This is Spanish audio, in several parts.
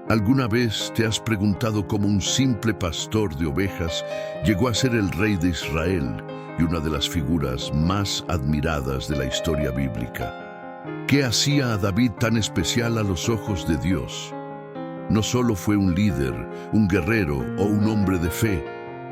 ¿Alguna vez te has preguntado cómo un simple pastor de ovejas llegó a ser el rey de Israel y una de las figuras más admiradas de la historia bíblica? ¿Qué hacía a David tan especial a los ojos de Dios? No solo fue un líder, un guerrero o un hombre de fe,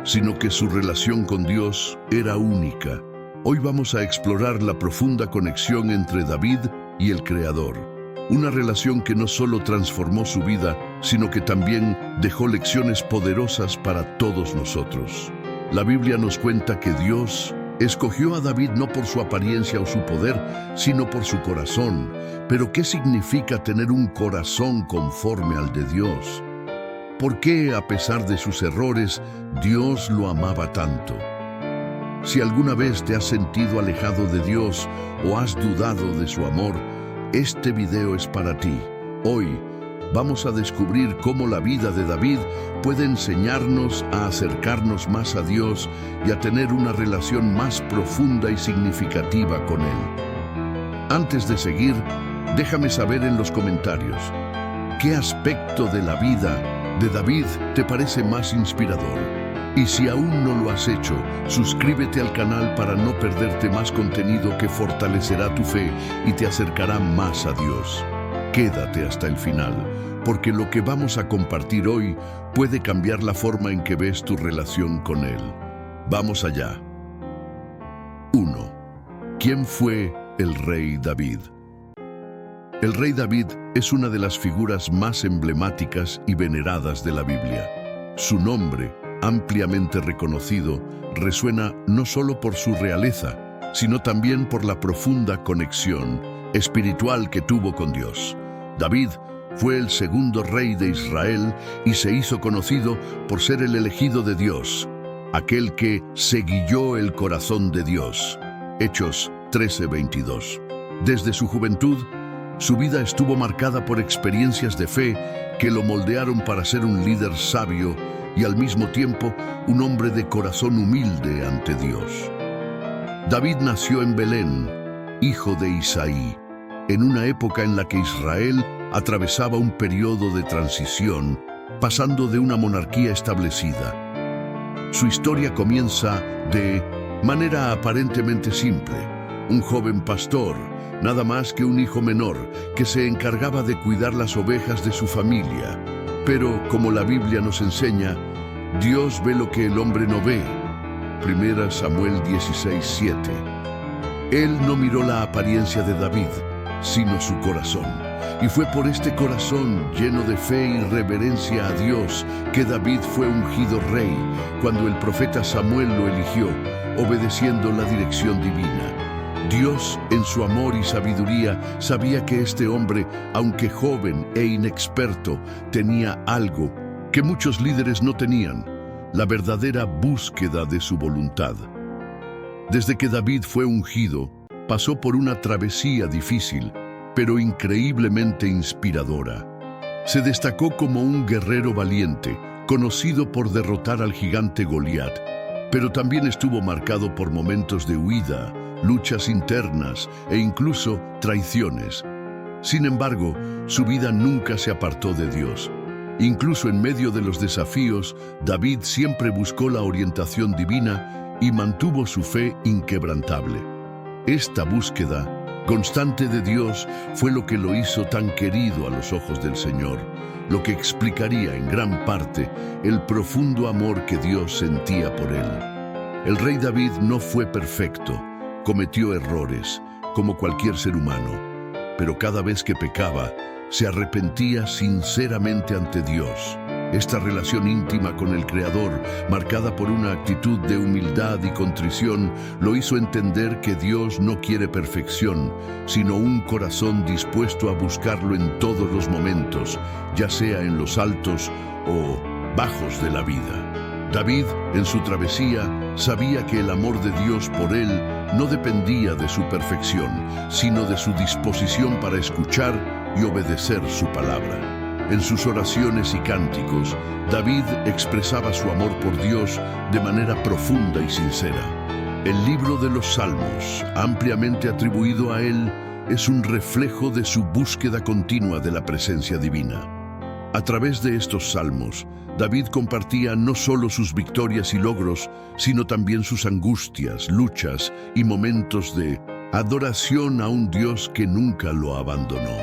sino que su relación con Dios era única. Hoy vamos a explorar la profunda conexión entre David y el Creador. Una relación que no solo transformó su vida, sino que también dejó lecciones poderosas para todos nosotros. La Biblia nos cuenta que Dios escogió a David no por su apariencia o su poder, sino por su corazón. Pero ¿qué significa tener un corazón conforme al de Dios? ¿Por qué, a pesar de sus errores, Dios lo amaba tanto? Si alguna vez te has sentido alejado de Dios o has dudado de su amor, este video es para ti. Hoy vamos a descubrir cómo la vida de David puede enseñarnos a acercarnos más a Dios y a tener una relación más profunda y significativa con Él. Antes de seguir, déjame saber en los comentarios, ¿qué aspecto de la vida de David te parece más inspirador? Y si aún no lo has hecho, suscríbete al canal para no perderte más contenido que fortalecerá tu fe y te acercará más a Dios. Quédate hasta el final, porque lo que vamos a compartir hoy puede cambiar la forma en que ves tu relación con Él. Vamos allá. 1. ¿Quién fue el rey David? El rey David es una de las figuras más emblemáticas y veneradas de la Biblia. Su nombre, ampliamente reconocido, resuena no solo por su realeza, sino también por la profunda conexión espiritual que tuvo con Dios. David fue el segundo rey de Israel y se hizo conocido por ser el elegido de Dios, aquel que seguió el corazón de Dios. Hechos 13:22. Desde su juventud, su vida estuvo marcada por experiencias de fe que lo moldearon para ser un líder sabio y al mismo tiempo un hombre de corazón humilde ante Dios. David nació en Belén, hijo de Isaí, en una época en la que Israel atravesaba un periodo de transición, pasando de una monarquía establecida. Su historia comienza de manera aparentemente simple. Un joven pastor, nada más que un hijo menor, que se encargaba de cuidar las ovejas de su familia. Pero, como la Biblia nos enseña, Dios ve lo que el hombre no ve. 1 Samuel 16:7. Él no miró la apariencia de David, sino su corazón. Y fue por este corazón lleno de fe y reverencia a Dios que David fue ungido rey cuando el profeta Samuel lo eligió, obedeciendo la dirección divina. Dios, en su amor y sabiduría, sabía que este hombre, aunque joven e inexperto, tenía algo que muchos líderes no tenían: la verdadera búsqueda de su voluntad. Desde que David fue ungido, pasó por una travesía difícil, pero increíblemente inspiradora. Se destacó como un guerrero valiente, conocido por derrotar al gigante Goliat, pero también estuvo marcado por momentos de huida, luchas internas e incluso traiciones. Sin embargo, su vida nunca se apartó de Dios. Incluso en medio de los desafíos, David siempre buscó la orientación divina y mantuvo su fe inquebrantable. Esta búsqueda constante de Dios fue lo que lo hizo tan querido a los ojos del Señor, lo que explicaría en gran parte el profundo amor que Dios sentía por él. El rey David no fue perfecto. Cometió errores, como cualquier ser humano, pero cada vez que pecaba, se arrepentía sinceramente ante Dios. Esta relación íntima con el Creador, marcada por una actitud de humildad y contrición, lo hizo entender que Dios no quiere perfección, sino un corazón dispuesto a buscarlo en todos los momentos, ya sea en los altos o bajos de la vida. David, en su travesía, sabía que el amor de Dios por él no dependía de su perfección, sino de su disposición para escuchar y obedecer su palabra. En sus oraciones y cánticos, David expresaba su amor por Dios de manera profunda y sincera. El libro de los Salmos, ampliamente atribuido a él, es un reflejo de su búsqueda continua de la presencia divina. A través de estos salmos, David compartía no solo sus victorias y logros, sino también sus angustias, luchas y momentos de adoración a un Dios que nunca lo abandonó.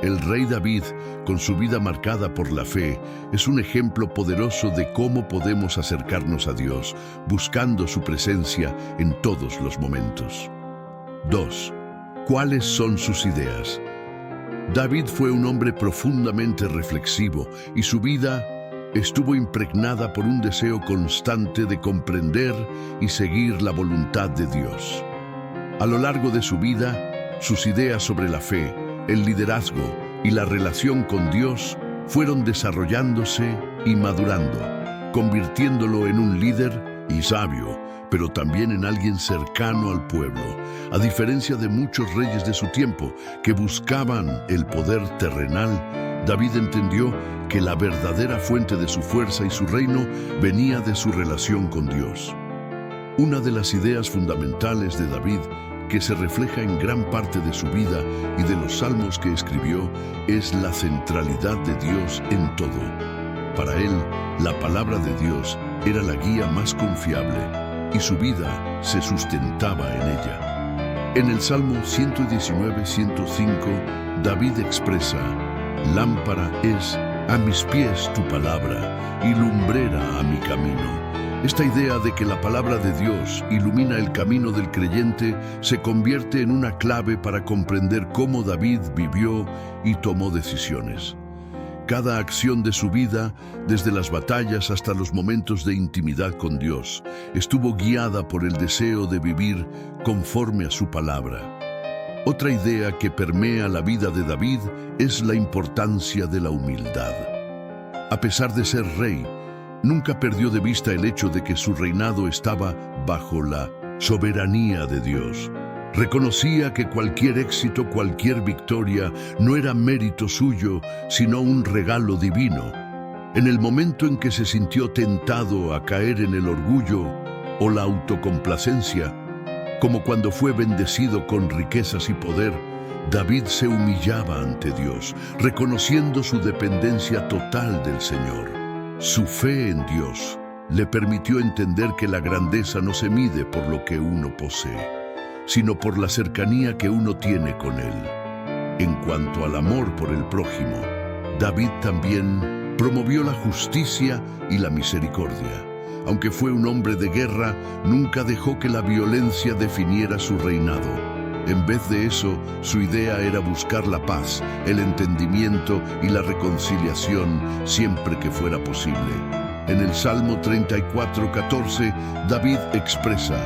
El rey David, con su vida marcada por la fe, es un ejemplo poderoso de cómo podemos acercarnos a Dios, buscando su presencia en todos los momentos. 2. ¿Cuáles son sus ideas? David fue un hombre profundamente reflexivo y su vida estuvo impregnada por un deseo constante de comprender y seguir la voluntad de Dios. A lo largo de su vida, sus ideas sobre la fe, el liderazgo y la relación con Dios fueron desarrollándose y madurando, convirtiéndolo en un líder y sabio, pero también en alguien cercano al pueblo, a diferencia de muchos reyes de su tiempo que buscaban el poder terrenal. David entendió que la verdadera fuente de su fuerza y su reino venía de su relación con Dios. Una de las ideas fundamentales de David, que se refleja en gran parte de su vida y de los salmos que escribió, es la centralidad de Dios en todo. Para él, la palabra de Dios era la guía más confiable y su vida se sustentaba en ella. En el Salmo 119-105, David expresa: «Lámpara es a mis pies tu palabra y lumbrera a mi camino». Esta idea de que la palabra de Dios ilumina el camino del creyente se convierte en una clave para comprender cómo David vivió y tomó decisiones. Cada acción de su vida, desde las batallas hasta los momentos de intimidad con Dios, estuvo guiada por el deseo de vivir conforme a su palabra. Otra idea que permea la vida de David es la importancia de la humildad. A pesar de ser rey, nunca perdió de vista el hecho de que su reinado estaba bajo la soberanía de Dios. Reconocía que cualquier éxito, cualquier victoria, no era mérito suyo, sino un regalo divino. En el momento en que se sintió tentado a caer en el orgullo o la autocomplacencia, como cuando fue bendecido con riquezas y poder, David se humillaba ante Dios, reconociendo su dependencia total del Señor. Su fe en Dios le permitió entender que la grandeza no se mide por lo que uno posee, sino por la cercanía que uno tiene con Él. En cuanto al amor por el prójimo, David también promovió la justicia y la misericordia. Aunque fue un hombre de guerra, nunca dejó que la violencia definiera su reinado. En vez de eso, su idea era buscar la paz, el entendimiento y la reconciliación siempre que fuera posible. En el Salmo 34:14, David expresa: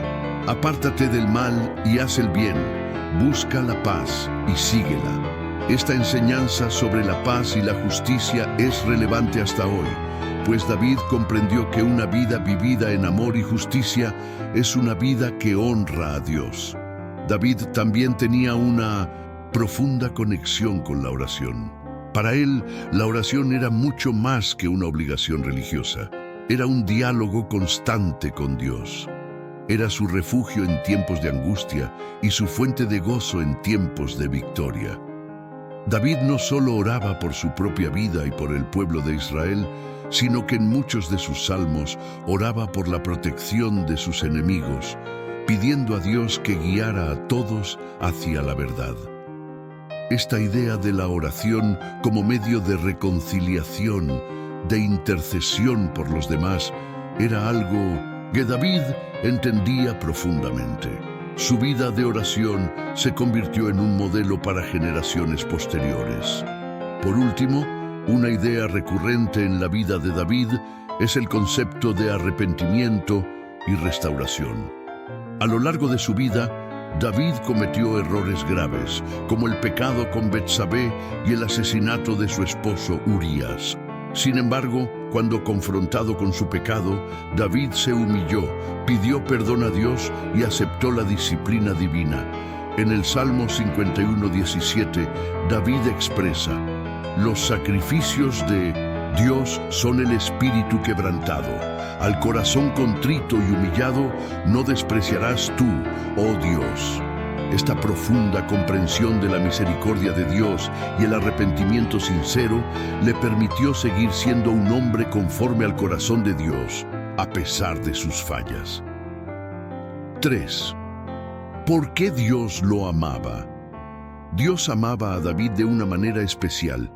«Apártate del mal y haz el bien, busca la paz y síguela». Esta enseñanza sobre la paz y la justicia es relevante hasta hoy, pues David comprendió que una vida vivida en amor y justicia es una vida que honra a Dios. David también tenía una profunda conexión con la oración. Para él, la oración era mucho más que una obligación religiosa. Era un diálogo constante con Dios. Era su refugio en tiempos de angustia y su fuente de gozo en tiempos de victoria. David no solo oraba por su propia vida y por el pueblo de Israel, sino que en muchos de sus salmos oraba por la protección de sus enemigos, pidiendo a Dios que guiara a todos hacia la verdad. Esta idea de la oración como medio de reconciliación, de intercesión por los demás, era algo que David entendía profundamente. Su vida de oración se convirtió en un modelo para generaciones posteriores. Por último, una idea recurrente en la vida de David es el concepto de arrepentimiento y restauración. A lo largo de su vida, David cometió errores graves, como el pecado con Betsabé y el asesinato de su esposo Urías. Sin embargo, cuando confrontado con su pecado, David se humilló, pidió perdón a Dios y aceptó la disciplina divina. En el Salmo 51:17, David expresa: «Los sacrificios de Dios son el espíritu quebrantado. Al corazón contrito y humillado no despreciarás tú, oh Dios». Esta profunda comprensión de la misericordia de Dios y el arrepentimiento sincero le permitió seguir siendo un hombre conforme al corazón de Dios, a pesar de sus fallas. 3. ¿Por qué Dios lo amaba? Dios amaba a David de una manera especial,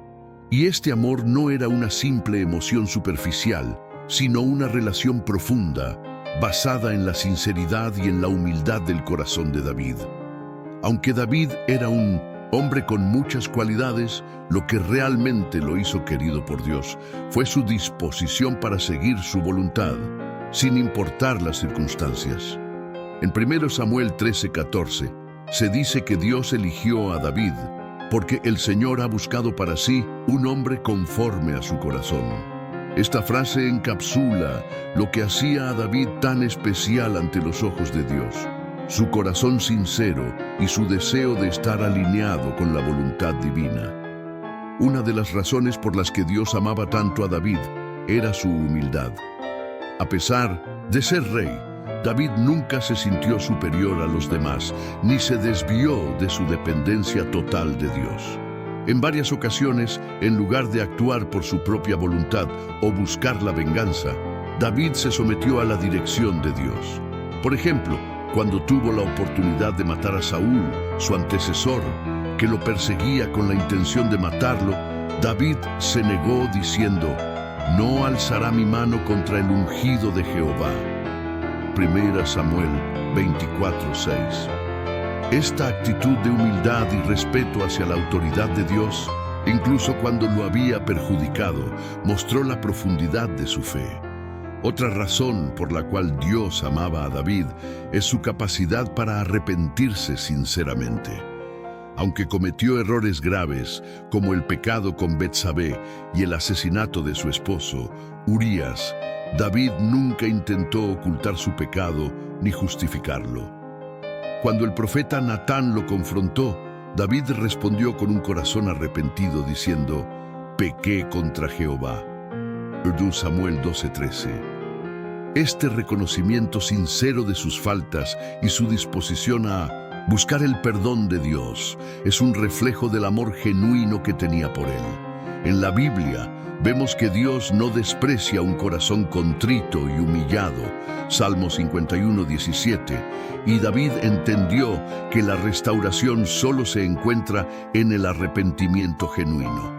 y este amor no era una simple emoción superficial, sino una relación profunda, basada en la sinceridad y en la humildad del corazón de David. Aunque David era un hombre con muchas cualidades, lo que realmente lo hizo querido por Dios fue su disposición para seguir su voluntad, sin importar las circunstancias. En 1 Samuel 13:14 se dice que Dios eligió a David porque el Señor ha buscado para sí un hombre conforme a su corazón. Esta frase encapsula lo que hacía a David tan especial ante los ojos de Dios: su corazón sincero y su deseo de estar alineado con la voluntad divina. Una de las razones por las que Dios amaba tanto a David era su humildad. A pesar de ser rey, David nunca se sintió superior a los demás, ni se desvió de su dependencia total de Dios. En varias ocasiones, en lugar de actuar por su propia voluntad o buscar la venganza, David se sometió a la dirección de Dios. Por ejemplo, cuando tuvo la oportunidad de matar a Saúl, su antecesor, que lo perseguía con la intención de matarlo, David se negó diciendo: «No alzará mi mano contra el ungido de Jehová». 1 Samuel 24:6. Esta actitud de humildad y respeto hacia la autoridad de Dios, incluso cuando lo había perjudicado, mostró la profundidad de su fe. Otra razón por la cual Dios amaba a David es su capacidad para arrepentirse sinceramente. Aunque cometió errores graves, como el pecado con Betsabé y el asesinato de su esposo, Urías, David nunca intentó ocultar su pecado ni justificarlo. Cuando el profeta Natán lo confrontó, David respondió con un corazón arrepentido diciendo: «Pequé contra Jehová». 2 Samuel 12:13. Este reconocimiento sincero de sus faltas y su disposición a buscar el perdón de Dios es un reflejo del amor genuino que tenía por él. En la Biblia vemos que Dios no desprecia un corazón contrito y humillado, Salmo 51:17, y David entendió que la restauración solo se encuentra en el arrepentimiento genuino.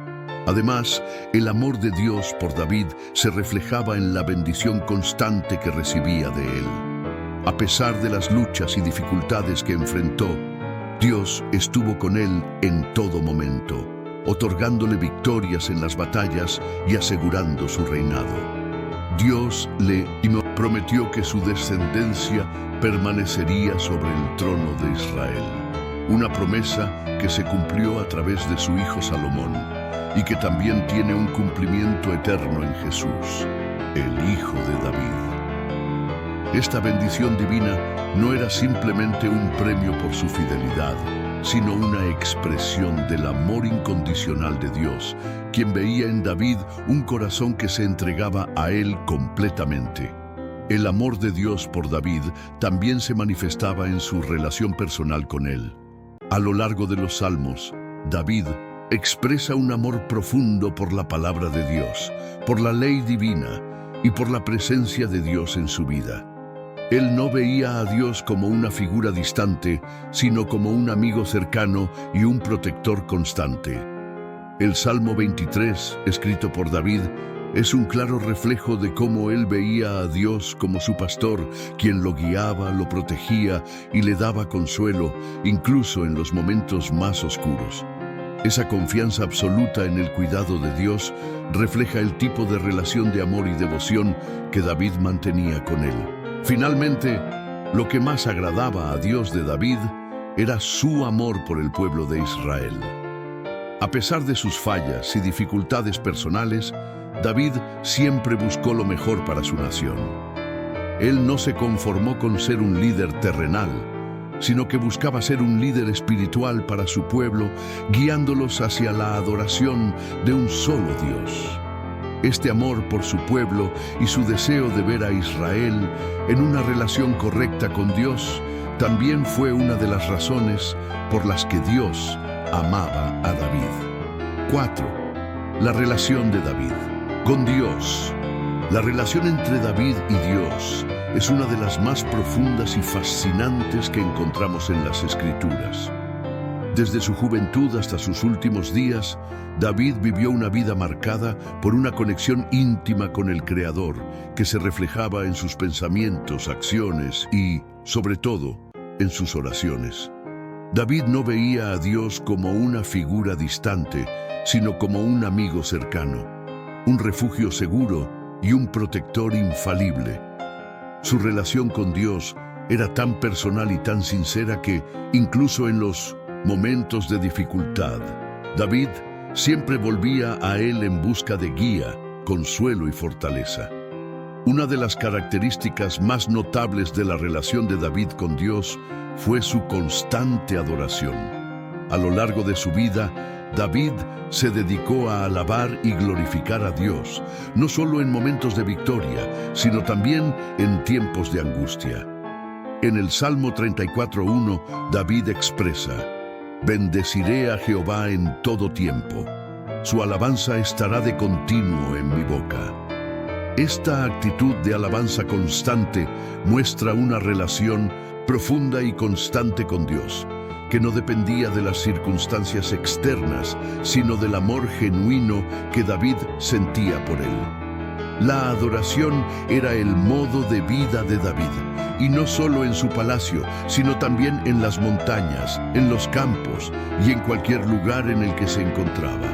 Además, el amor de Dios por David se reflejaba en la bendición constante que recibía de él. A pesar de las luchas y dificultades que enfrentó, Dios estuvo con él en todo momento, otorgándole victorias en las batallas y asegurando su reinado. Dios le prometió que su descendencia permanecería sobre el trono de Israel, una promesa que se cumplió a través de su hijo Salomón y que también tiene un cumplimiento eterno en Jesús, el Hijo de David. Esta bendición divina no era simplemente un premio por su fidelidad, sino una expresión del amor incondicional de Dios, quien veía en David un corazón que se entregaba a él completamente. El amor de Dios por David también se manifestaba en su relación personal con él. A lo largo de los Salmos, David expresa un amor profundo por la palabra de Dios, por la ley divina y por la presencia de Dios en su vida. Él no veía a Dios como una figura distante, sino como un amigo cercano y un protector constante. El Salmo 23, escrito por David, es un claro reflejo de cómo él veía a Dios como su pastor, quien lo guiaba, lo protegía y le daba consuelo, incluso en los momentos más oscuros. Esa confianza absoluta en el cuidado de Dios refleja el tipo de relación de amor y devoción que David mantenía con él. Finalmente, lo que más agradaba a Dios de David era su amor por el pueblo de Israel. A pesar de sus fallas y dificultades personales, David siempre buscó lo mejor para su nación. Él no se conformó con ser un líder terrenal, sino que buscaba ser un líder espiritual para su pueblo, guiándolos hacia la adoración de un solo Dios. Este amor por su pueblo y su deseo de ver a Israel en una relación correcta con Dios también fue una de las razones por las que Dios amaba a David. 4. La relación de David con Dios. La relación entre David y Dios es una de las más profundas y fascinantes que encontramos en las Escrituras. Desde su juventud hasta sus últimos días, David vivió una vida marcada por una conexión íntima con el Creador, que se reflejaba en sus pensamientos, acciones y, sobre todo, en sus oraciones. David no veía a Dios como una figura distante, sino como un amigo cercano, un refugio seguro y un protector infalible. Su relación con Dios era tan personal y tan sincera que, incluso en los momentos de dificultad, David siempre volvía a él en busca de guía, consuelo y fortaleza. Una de las características más notables de la relación de David con Dios fue su constante adoración. A lo largo de su vida, David se dedicó a alabar y glorificar a Dios, no solo en momentos de victoria, sino también en tiempos de angustia. En el Salmo 34:1, David expresa: «Bendeciré a Jehová en todo tiempo. Su alabanza estará de continuo en mi boca». Esta actitud de alabanza constante muestra una relación profunda y constante con Dios, que no dependía de las circunstancias externas, sino del amor genuino que David sentía por él. La adoración era el modo de vida de David, y no solo en su palacio, sino también en las montañas, en los campos y en cualquier lugar en el que se encontraba.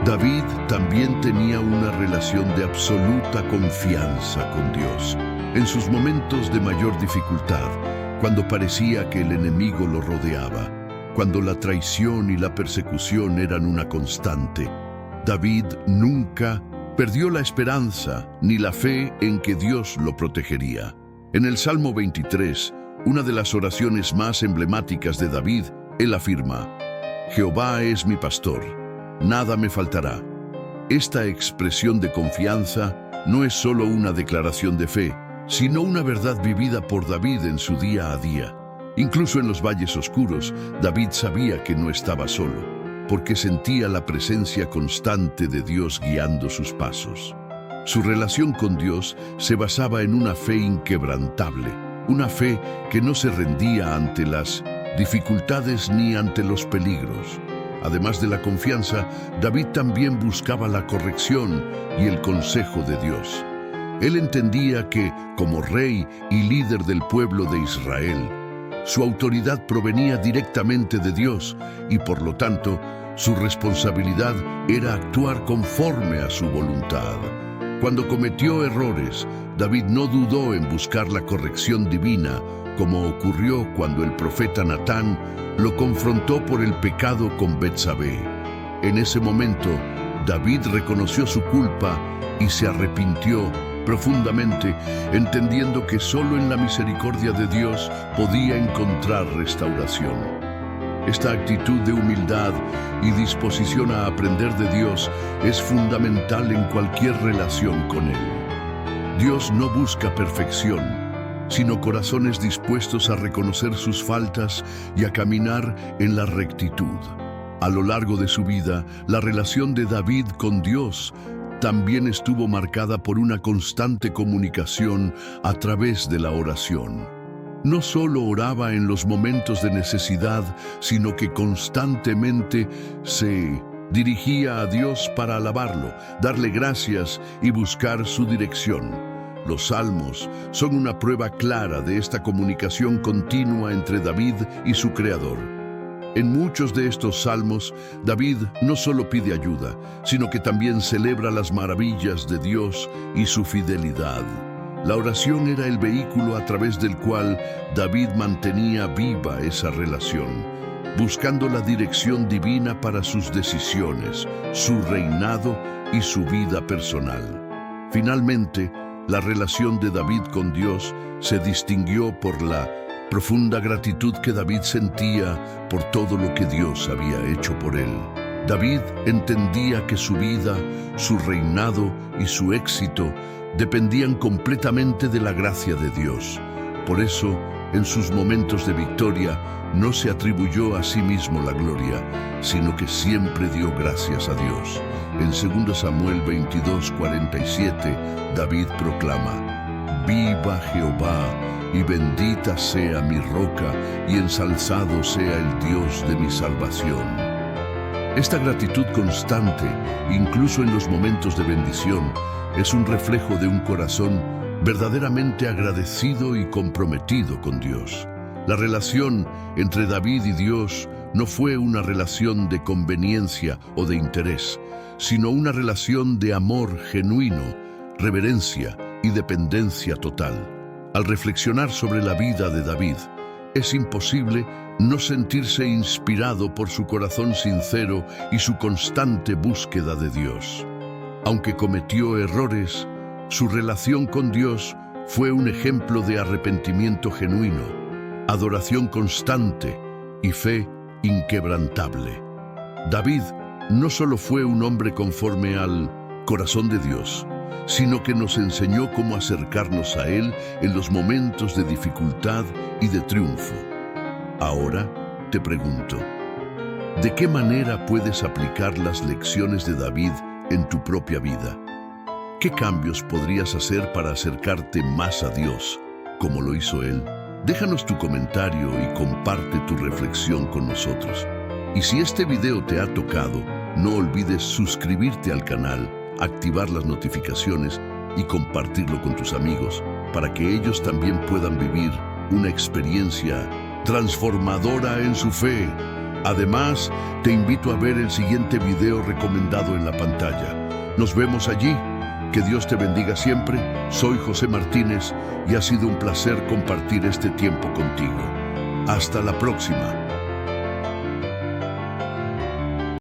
David también tenía una relación de absoluta confianza con Dios. En sus momentos de mayor dificultad, cuando parecía que el enemigo lo rodeaba, cuando la traición y la persecución eran una constante, David nunca perdió la esperanza ni la fe en que Dios lo protegería. En el Salmo 23, una de las oraciones más emblemáticas de David, él afirma: «Jehová es mi pastor, nada me faltará». Esta expresión de confianza no es solo una declaración de fe, sino una verdad vivida por David en su día a día. Incluso en los valles oscuros, David sabía que no estaba solo, porque sentía la presencia constante de Dios guiando sus pasos. Su relación con Dios se basaba en una fe inquebrantable, una fe que no se rendía ante las dificultades ni ante los peligros. Además de la confianza, David también buscaba la corrección y el consejo de Dios. Él entendía que, como rey y líder del pueblo de Israel, su autoridad provenía directamente de Dios y, por lo tanto, su responsabilidad era actuar conforme a su voluntad. Cuando cometió errores, David no dudó en buscar la corrección divina, como ocurrió cuando el profeta Natán lo confrontó por el pecado con Betsabé. En ese momento, David reconoció su culpa y se arrepintió profundamente, entendiendo que solo en la misericordia de Dios podía encontrar restauración. Esta actitud de humildad y disposición a aprender de Dios es fundamental en cualquier relación con Él. Dios no busca perfección, sino corazones dispuestos a reconocer sus faltas y a caminar en la rectitud. A lo largo de su vida, la relación de David con Dios también estuvo marcada por una constante comunicación a través de la oración. No solo oraba en los momentos de necesidad, sino que constantemente se dirigía a Dios para alabarlo, darle gracias y buscar su dirección. Los salmos son una prueba clara de esta comunicación continua entre David y su Creador. En muchos de estos salmos, David no solo pide ayuda, sino que también celebra las maravillas de Dios y su fidelidad. La oración era el vehículo a través del cual David mantenía viva esa relación, buscando la dirección divina para sus decisiones, su reinado y su vida personal. Finalmente, la relación de David con Dios se distinguió por la profunda gratitud que David sentía por todo lo que Dios había hecho por él. David entendía que su vida, su reinado y su éxito dependían completamente de la gracia de Dios. Por eso, en sus momentos de victoria, no se atribuyó a sí mismo la gloria, sino que siempre dio gracias a Dios. En 2 Samuel 22:47, David proclama: «Viva Jehová, y bendita sea mi roca, y ensalzado sea el Dios de mi salvación». Esta gratitud constante, incluso en los momentos de bendición, es un reflejo de un corazón verdaderamente agradecido y comprometido con Dios. La relación entre David y Dios no fue una relación de conveniencia o de interés, sino una relación de amor genuino, reverencia y dependencia total. Al reflexionar sobre la vida de David, es imposible no sentirse inspirado por su corazón sincero y su constante búsqueda de Dios. Aunque cometió errores, su relación con Dios fue un ejemplo de arrepentimiento genuino, adoración constante y fe inquebrantable. David no solo fue un hombre conforme al corazón de Dios, sino que nos enseñó cómo acercarnos a Él en los momentos de dificultad y de triunfo. Ahora te pregunto, ¿de qué manera puedes aplicar las lecciones de David en tu propia vida? ¿Qué cambios podrías hacer para acercarte más a Dios, como lo hizo Él? Déjanos tu comentario y comparte tu reflexión con nosotros. Y si este video te ha tocado, no olvides suscribirte al canal, activar las notificaciones y compartirlo con tus amigos para que ellos también puedan vivir una experiencia transformadora en su fe. Además, te invito a ver el siguiente video recomendado en la pantalla. Nos vemos allí. Que Dios te bendiga siempre. Soy José Martínez y ha sido un placer compartir este tiempo contigo. Hasta la próxima.